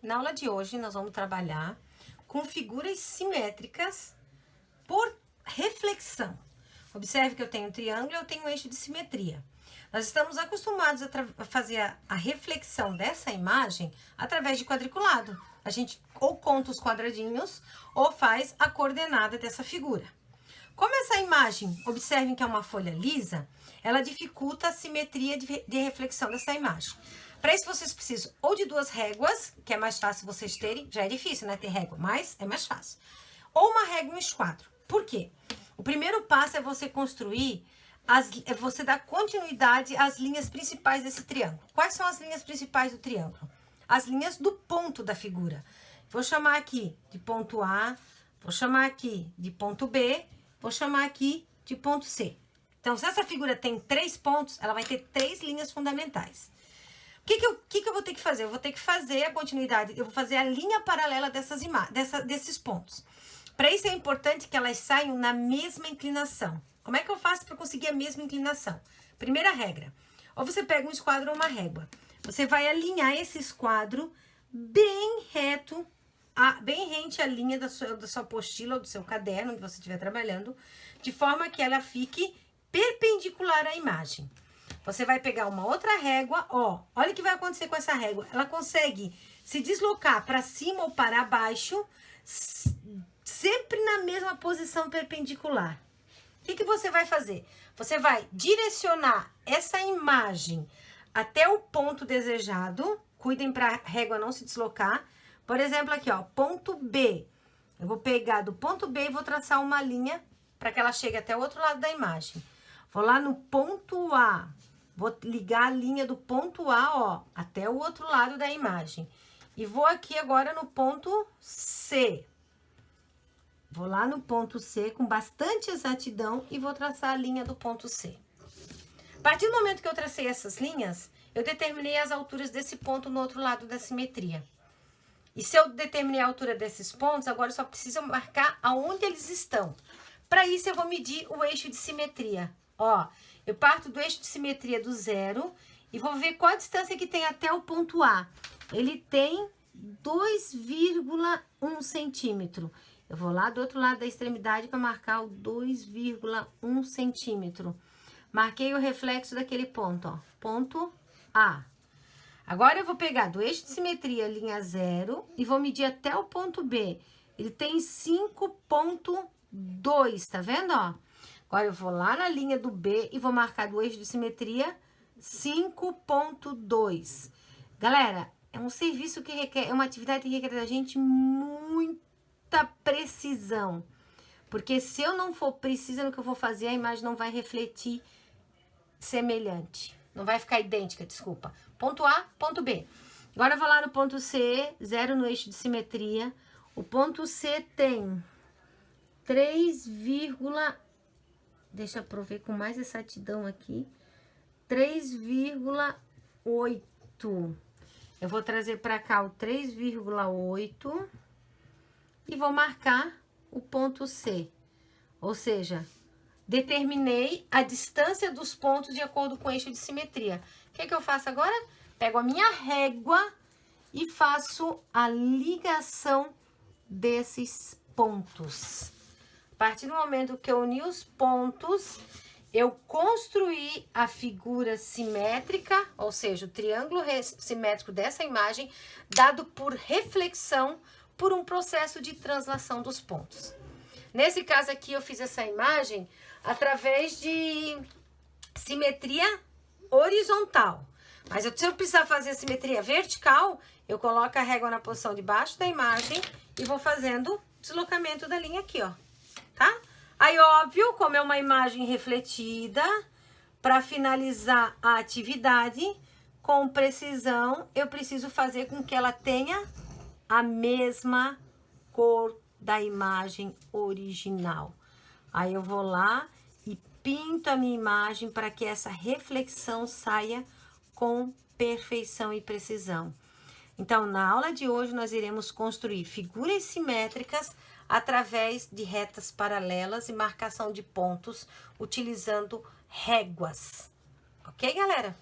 Na aula de hoje, nós vamos trabalhar com figuras simétricas por reflexão. Observe que eu tenho um triângulo e eu tenho um eixo de simetria. Nós estamos acostumados a fazer a reflexão dessa imagem através de quadriculado. A gente ou conta os quadradinhos ou faz a coordenada dessa figura. Como essa imagem, observem que é uma folha lisa, ela dificulta a simetria de reflexão dessa imagem. Para isso, vocês precisam ou de duas réguas, que é mais fácil vocês terem, já é difícil, né, ter régua, mas é mais fácil. Ou uma régua e um esquadro. Por quê? O primeiro passo é você construir, você dar continuidade às linhas principais desse triângulo. Quais são as linhas principais do triângulo? As linhas do ponto da figura. Vou chamar aqui de ponto A, vou chamar aqui de ponto B, vou chamar aqui de ponto C. Então, se essa figura tem 3 pontos, ela vai ter 3 linhas fundamentais. O que eu vou ter que fazer? Eu vou ter que fazer a continuidade, eu vou fazer a linha paralela desses pontos. Para isso é importante que elas saiam na mesma inclinação. Como é que eu faço para conseguir a mesma inclinação? Primeira regra, ou você pega um esquadro ou uma régua. Você vai alinhar esse esquadro bem reto, bem rente à linha da sua apostila ou do seu caderno, onde você estiver trabalhando, de forma que ela fique perpendicular à imagem. Você vai pegar uma outra régua, ó, olha o que vai acontecer com essa régua. Ela consegue se deslocar para cima ou para baixo, sempre na mesma posição perpendicular. O que você vai fazer? Você vai direcionar essa imagem até o ponto desejado. Cuidem para a régua não se deslocar. Por exemplo, aqui, ó, ponto B. Eu vou pegar do ponto B e vou traçar uma linha para que ela chegue até o outro lado da imagem. Vou lá no ponto A. Vou ligar a linha do ponto A, ó, até o outro lado da imagem. E vou aqui agora no ponto C. Vou lá no ponto C com bastante exatidão e vou traçar a linha do ponto C. A partir do momento que eu tracei essas linhas, eu determinei as alturas desse ponto no outro lado da simetria. E se eu determinei a altura desses pontos, agora eu só preciso marcar aonde eles estão. Para isso, eu vou medir o eixo de simetria. Ó, eu parto do eixo de simetria do 0 e vou ver qual a distância que tem até o ponto A. Ele tem 2,1 centímetro. Eu vou lá do outro lado da extremidade para marcar o 2,1 centímetro. Marquei o reflexo daquele ponto, ó, ponto A. Agora, eu vou pegar do eixo de simetria, linha 0, e vou medir até o ponto B. Ele tem 5,2, tá vendo, ó? Agora, eu vou lá na linha do B e vou marcar do eixo de simetria 5,2. Galera, é um serviço que requer, é uma atividade que requer da gente muita precisão. Porque se eu não for precisa no que eu vou fazer, a imagem não vai refletir semelhante. Não vai ficar idêntica, desculpa. Ponto A, ponto B. Agora eu vou lá no ponto C, 0 no eixo de simetria. O ponto C tem 3, deixa eu ver com mais exatidão aqui. 3,8. Eu vou trazer para cá o 3,8 e vou marcar o ponto C. Ou seja, determinei a distância dos pontos de acordo com o eixo de simetria. O que eu faço agora? Pego a minha régua e faço a ligação desses pontos. A partir do momento que eu uni os pontos, eu construí a figura simétrica, ou seja, o triângulo simétrico dessa imagem, dado por reflexão por um processo de translação dos pontos. Nesse caso aqui, eu fiz essa imagem através de simetria horizontal. Mas se eu precisar fazer a simetria vertical, eu coloco a régua na posição de baixo da imagem e vou fazendo deslocamento da linha aqui, ó, tá? Aí, óbvio, como é uma imagem refletida, para finalizar a atividade com precisão, eu preciso fazer com que ela tenha a mesma cor da imagem original. Aí eu vou lá e pinto a minha imagem para que essa reflexão saia com perfeição e precisão. Então, na aula de hoje, nós iremos construir figuras simétricas através de retas paralelas e marcação de pontos utilizando réguas. Ok, galera?